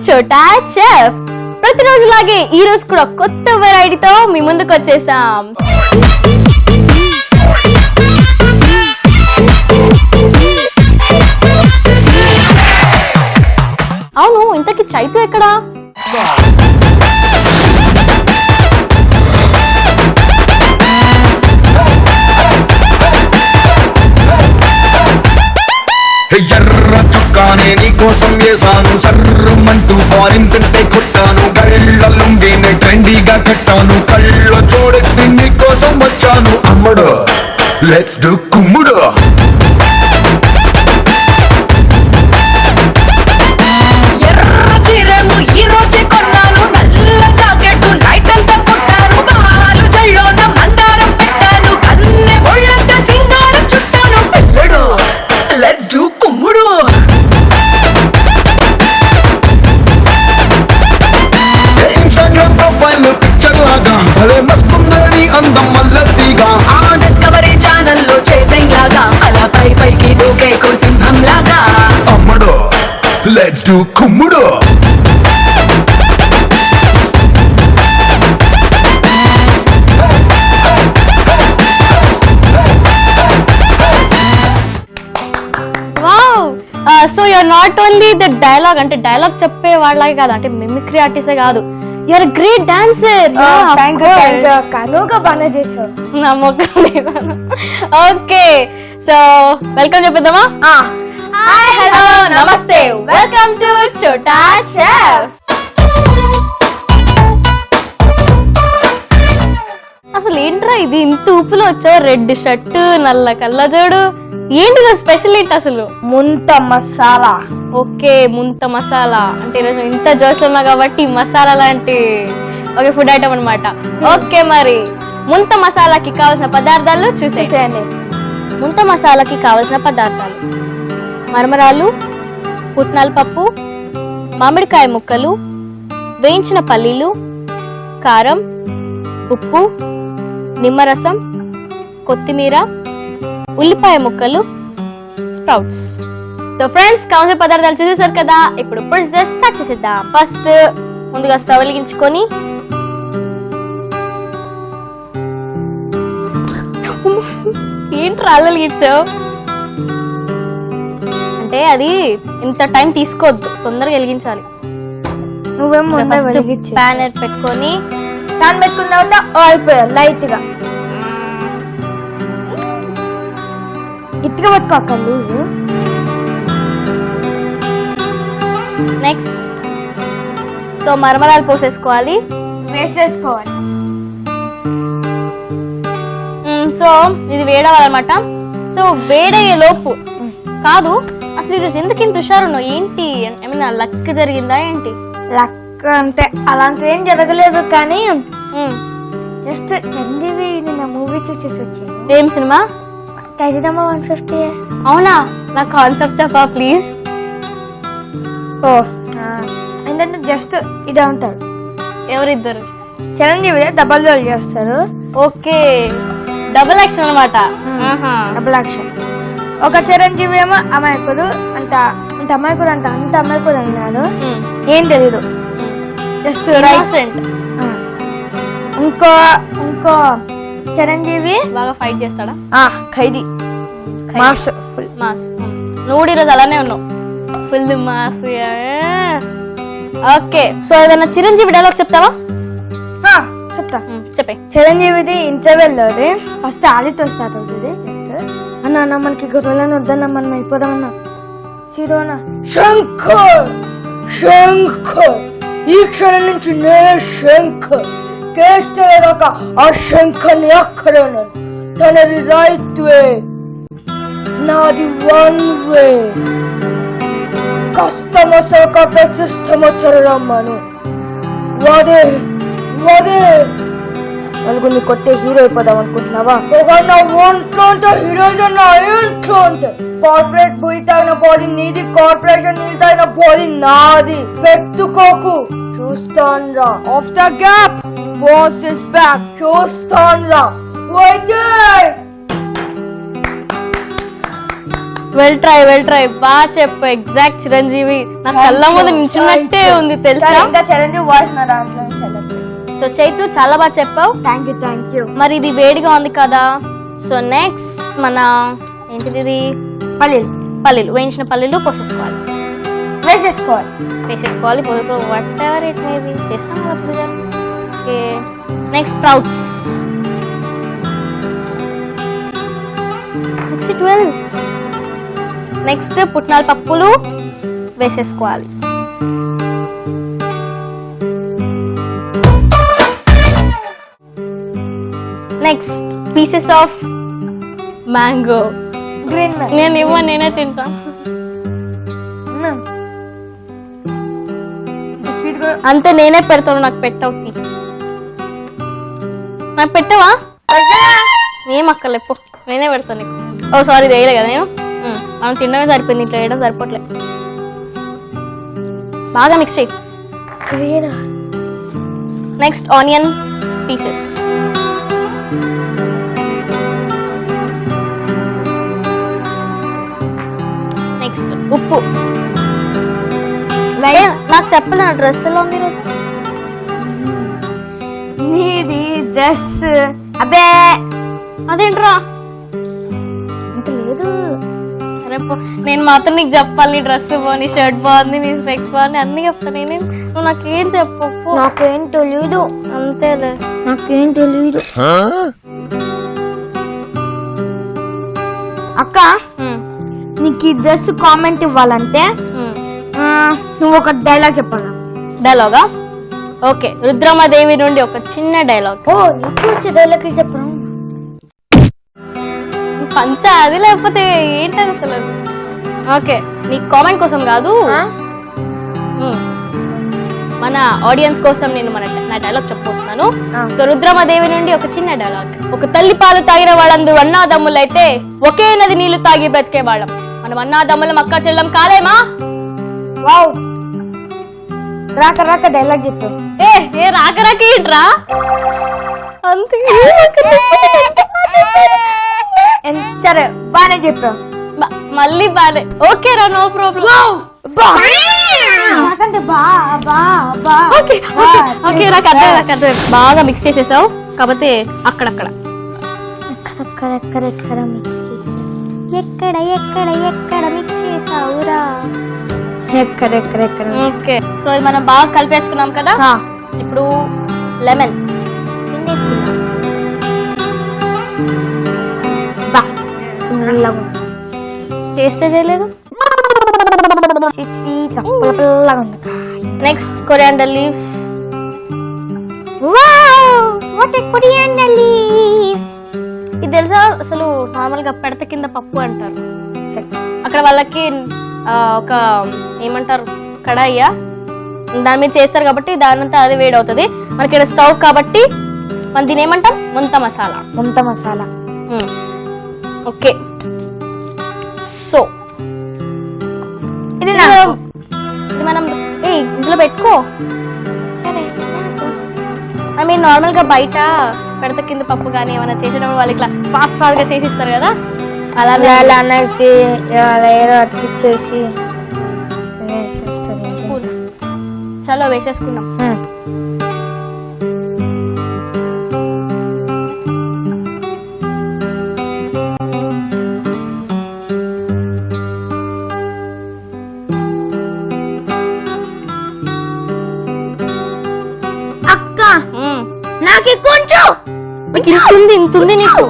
చోటా చెఫ్. ప్రతిరోజులాగే ఈ రోజు కూడా కొత్త వెరైటీతో మీ ముందుకు వచ్చేసాం. అవును, ఇంతకీ చైతు ఎక్కడా? ఎర్ర చుక్కానే నీ కోసం వేసాను, సర్రమంటూ ఫారిన్ సెంటే కొట్టాను, గళ్ళ లుంగిని ట్రెండీగా కట్టాను, కళ్ళ చూడెత్తి నీ కోసం వచ్చాను. అమ్ముడు లెట్స్ డు కుమ్ముడు. ఇన్స్టాగ్రామ్ ప్రొఫైల్ పిక్చర్ లాగా భలే మస్తుందని అందం మల్లతిగా, ఆ డిస్కవరీ ఛానల్ లో చేసింగ్ లాగా అలా పై పైకి దూకే సింహం లాగా. అమ్ముడు లెట్స్ డు కుమ్ముడు. So you're not only the dialogue, అంటే డైలాగ్ చెప్పే వాళ్ళకి కాదు, అంటే మిమిక్రీ ఆర్టిస్టే కాదు, యూఆర్ గ్రేట్ డాన్సర్. కనుక బాగా చేసావు. నమ్మకం లేదు. ఓకే, సో వెల్కమ్ చెప్పేద్దామా? హాయ్, హలో, నమస్తే, వెల్కమ్ టు చోటా చెఫ్. అసలు ఏంట్రా ఇది, ఇంత ఉప్పులో వచ్చావు, రెడ్ షర్ట్, నల్ల కళ్ళజోడు, ఏంటిదో స్పెషల్ ఏంటి అసలు? ముంత మసాలా. ఓకే, ముంత మసాలా అంటే ఈరోజు ఇంత జోష్లో ఉన్నా కాబట్టి మసాలా లాంటి ఓకే ఫుడ్ ఐటమ్ అనమాట. ఓకే, మరి ముంత మసాలాకి కావాల్సిన పదార్థాలు చూసేయండి. ముంత మసాలాకి కావాల్సిన పదార్థాలు: మరమరాలు, పుట్నాల పప్పు, మామిడికాయ ముక్కలు, వేయించిన పల్లీలు, కారం, ఉప్పు, నిమ్మరసం, కొత్తిమీర, ఉల్లిపాయ ముక్కలు, స్ప్రౌట్స్. సో ఫ్రెండ్స్, కావాల్సిన పదార్థాలు చూసేసారు కదా, ఇప్పుడు ప్రొసీజర్ స్టార్ట్ చేసేద్దాం. ఫస్ట్ ముందుగా స్టవ్ వెలిగించుకొని ఏంటి రాళ్ళు వెలిగించావు అంటే అది ఇంత టైం తీసుకోవద్దు, తొందరగా వెలిగించాలి. నువ్వేమో ప్యాన్ పెట్టుకొని ప్యాన్ పెట్టుకున్న తర్వాత ఆయిల్ పోయాలి లైట్ గా, గట్టిగా పట్టుకో అక్క లూజు. నెక్స్ట్ సో మరమరాలు పోసేసుకోవాలి. వేసేసుకోవాలి. సో ఇది వేడవాలన్నమాట. సో వేడయ్యే లోపు కాదు, అసలు ఈరోజు ఎందుకు ఇంత హుషారున్నావు ఏంటి? ఏమైనా లక్ జరిగిందా ఏంటి? లక్ అంటే అలాంటివి ఏం జరగలేదు, కానీ జస్ట్ చందీవి నిన్న మూవీ చూసేసి వచ్చాను. ఏం సినిమా? ఖైదీనమా 150. అవునా, నా కాన్సెప్ట్ చెప్పా ప్లీజ్. ఓ ఏంటంటే జస్ట్ ఇదే ఉంటారు. ఎవరిద్దరు? చిరంజీవి డబల్ రోల్ చేస్తారు. ఓకే, డబుల్ యాక్షన్ అనమాట. Double action. ఒక చిరంజీవి ఏమో అమాయకుడు అంత అంత అమాయకుడు అంత అమాయకుడు అన్నాడు, ఏం తెలీదు, జస్ట్ రైట్. ఇంకో ఇంకో చిరంజీవి బాగా ఫైట్ చేస్తాడా? ఖైదీ మాస్, ఫుల్ మాస్. నువ్వు ఈరోజు అలానే ఉన్నావు, ఫుల్ మాస్. ఓకే, సో ఏదైనా చిరంజీవి డైలాగ్ చెప్తావా? చెప్తా. చెప్పే. చిరంజీవిది ఇంటర్వెల్ లోది ఫస్ట్ ఆదితో స్టార్ట్ అవుతుంది. జస్ట్ అన్న మనకి గొర్రెలను వద్దన్నా, మనం అయిపోదామన్నా. సిరోనా శంకర్ శంకర్, ఈ క్షణం నుంచి నేనే శంకర్, కేస్తలేదాకా ఆ శంకర్ని అక్కడే ఉన్నాను. తనది రైట్ వే, నాది వన్ వే. కష్టమసలు ప్రశిష్టమసలు రమ్మను. వదే వదే నలుగురిని కొట్టే హీరో అయిపోదాం అనుకుంటున్నావా? ఒక ఒంట్లో ఉంటే హీరోయిజం నా ఇంట్లో ఉంటే. కార్పొరేట్ బుయి తాగిన బాడీ నీది, కార్పొరేషన్ నీళ్ళు తాగిన బాడీ నాది. పెట్టుకోకు, చూస్తాన్రా. Off the gap, boss is back. చూస్తాన్రా. వెల్ ట్రై బాగా చెప్పు. ఎగ్జాక్ట్ చిరంజీవి నా కళ్ళ ముందు నిల్చున్నట్టే ఉంది తెలుసా. ఇంకా చిరంజీవి వాయిస్ నా దాంట్లో నుంచి వెళ్ళదు. సో చైతు చాలా బాగా చెప్పావు. Thank you. మరి ఇది వేడిగా ఉంది కదా. సో నెక్స్ట్ మన ఏంటిది ఇది పల్లీలు వేయించిన పల్లీలు వేసేసుకోవాలి పొద్దుతో వాట్ ఎవర్ ఇట్ మేబీ చేస్తాం కదా పూజ. Okay next sprouts. Next 12. Next పుట్నాల పప్పులు వేసేసుకోవాలి. Next pieces of mango. Green నేనే తింటా. అంతే నేనే పెడతాను. నాకు పెట్టవు. నాకు పెట్టవా? ఏం అక్కర్లేపో నేనే పెడతాను నీకు. ఓ సారీ వేయలే కదా నేను. మనం తినడమే సరిపోయింది, ఇట్లా వేయడం సరిపోట్లే. బాగా మిక్స్ చేయి. Next onion pieces. నెక్స్ట్ ఉప్పు. నాకు చెప్పలే నా డ్రెస్ ఎలా ఉంది ఈరోజు. నీది డ్రెస్ అబ్బే అదేంట్రా అంత లేదు. సరే పో, నేను మాత్రం నీకు చెప్పాలి. నీ డ్రెస్ బాగుంది, షర్ట్ బాగుంది, నీ స్పెక్స్ బాగుంది అన్ని చెప్తాను. నువ్వు నాకేం చెప్పు. నాకేం తెలీదు. అంతేలే నాకేం తెలీదు. అక్క నీకు ఈ డ్రెస్ కామెంట్ ఇవ్వాలంటే నువ్వు ఒక డైలాగ్ చెప్పాలా? డైలాగా? ఓకే, రుద్రమదేవి నుండి ఒక చిన్న డైలాగ్. ఓ నీకు వచ్చే డైలాగ్ చెప్పను. పంచ అది లేకపోతే ఏంటది అసలు? ఓకే, నీ కామెంట్ కోసం కాదు, మన ఆడియన్స్ కోసం నేను నా డైలాగ్ చెప్పబోతున్నాను. సో రుద్రమదేవి నుండి ఒక చిన్న డైలాగ్. ఒక తల్లి పాలు తాగిన వాళ్ళందరూ అన్నాదమ్ములైతే ఒకే నది నీళ్లు తాగి బతికే వాళ్ళం. మనం అన్నాదమ్ములం, అక్క చెల్లం కాలేమా? వావ్, రాక డైలాగ్ చెప్పు. ఏ రాక ఏంట్రా? అంతే సరే బానే చెప్పావు. మళ్ళీ బానే. ఓకే రా, నో ప్రాబ్లం. బాగా మిక్స్ చేసేసావు కాబట్టి అక్కడక్కడ ఎక్కడ మిక్స్ చేసావురా? ఎక్కడ ఓకే, సో ఇది మనం బాగా కలిపేసుకున్నాం కదా. ఇప్పుడు లెమన్ టేస్ట్ చేయలేదు. Next coriander leaves. ఇది తెలుసా అసలు? నార్మల్ గా పెడత కింద పప్పు అంటారు. అక్కడ వాళ్ళకి ఒక ఏమంటారు కడాయ్యా, దాని మీద చేస్తారు కాబట్టి దానంతా అది వేడి అవుతుంది. మనకి ఇక్కడ స్టవ్ కాబట్టి మనం దీని ఏమంటాం? ముంత మసాలా. ఓకే, సో ఇది మనం ఇంట్లో పెట్టుకో. ఐ మీన్ నార్మల్ గా బయట పెడత కింద పప్పు కానీ ఏమైనా చేసేటప్పుడు వాళ్ళు ఇట్లా ఫాస్ట్ గా చేసిస్తారు కదా, అలా అనేసి అతికిచ్చేసి స్పూన్ చలో వేసేసుకుందాం. అక్క నాకు కొంచెం ఇంతుంది నీకు.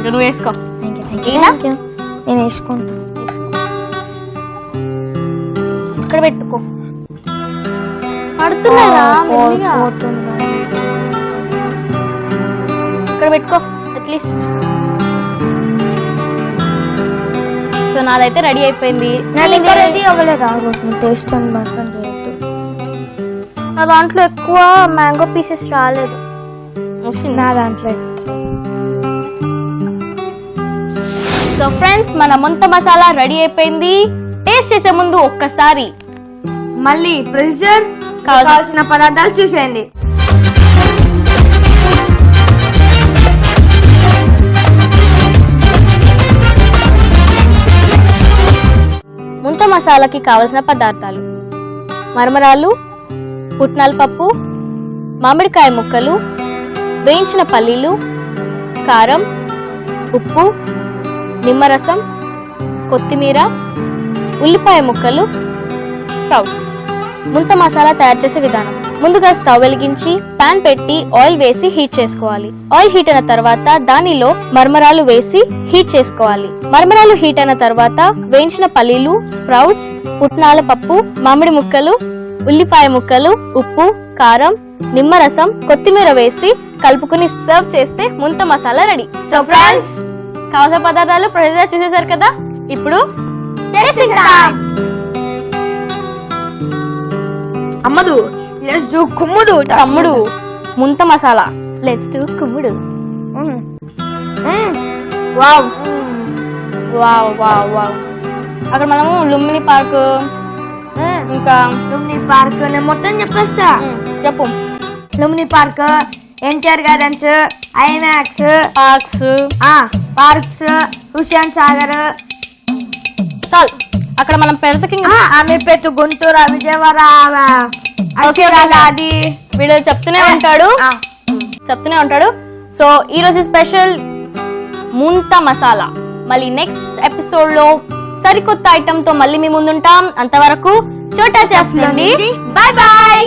నువ్వు వేసుకో. నేను వేసుకుంటా. ఇక్కడ పెట్టుకో. పడుతున్నారా? ఇక్కడ పెట్టుకో అట్లీస్ట్. సో నాదైతే రెడీ అయిపోయింది. టేస్ట్ అని మాత్రం నా దాంట్లో ఎక్కువ మ్యాంగో పీసెస్ రాలేదు. నా దాంట్లో. సో ఫ్రెండ్స్, మన ముంత మసాలా రెడీ అయిపోయింది. టేస్ట్ చేసే ముందు ఒక్కసారి మళ్ళీ ప్రెజర్ కావాల్సిన పదార్థాలు చూసేయండి. మసాలాకి కావలసిన పదార్థాలు: మరమరాలు, పుట్నాల పప్పు, మామిడికాయ ముక్కలు, వేయించిన పల్లీలు, కారం, ఉప్పు, నిమ్మరసం, కొత్తిమీర, ఉల్లిపాయ ముక్కలు, స్ప్రౌట్స్. ముంత మసాలా తయారు చేసే విధానం: ముందుగా స్టవ్ వెలిగించి పాన్ పెట్టి ఆయిల్ వేసి హీట్ చేసుకోవాలి. ఆయిల్ హీట్ అయిన తర్వాత దానిలో మరమరాలు వేసి హీట్ చేసుకోవాలి. మరమరాలు హీట్ అయిన తర్వాత వేయించిన పల్లీలు, స్ప్రౌట్స్, పుట్నాల పప్పు, మామిడి ముక్కలు, ఉల్లిపాయ ముక్కలు, ఉప్పు, కారం, నిమ్మరసం, కొత్తిమీర వేసి కలుపుకుని సర్వ్ చేస్తే ముంత మసాలా రెడీ. సో ఫ్రెండ్స్, కావాల్సిన పదార్థాలు ప్రొసీజర్ చూసేశారు కదా. ఇప్పుడు అమ్మదు, లెట్స్ డు కుమ్ముడు. తమ్ముడు, ముంత మసాలా. లెట్స్ డు కుమ్ముడు. Wow wow wow wow. అక్కడ మనము లుంబిని పార్క్, ఇంకా లుంబిని పార్క్ నేను మొత్తం చెప్పేస్తా. చెప్పు. Lumbini park, NTR gardens, IMAX parks, Hussain Sagar, చాలు. అక్కడ మనం పెడతకి అమీర్పేట, గుంటూరు, విజయవాడ, అది వీళ్ళు చెప్తూనే ఉంటాడు. సో ఈ రోజు స్పెషల్ ముంత మసాలా. మళ్ళీ నెక్స్ట్ ఎపిసోడ్ లో సరికొత్త ఐటమ్ తో మళ్ళీ మీ ముందుంటాం. అంతవరకు చోటా చెఫ్ నుండి బై బాయ్.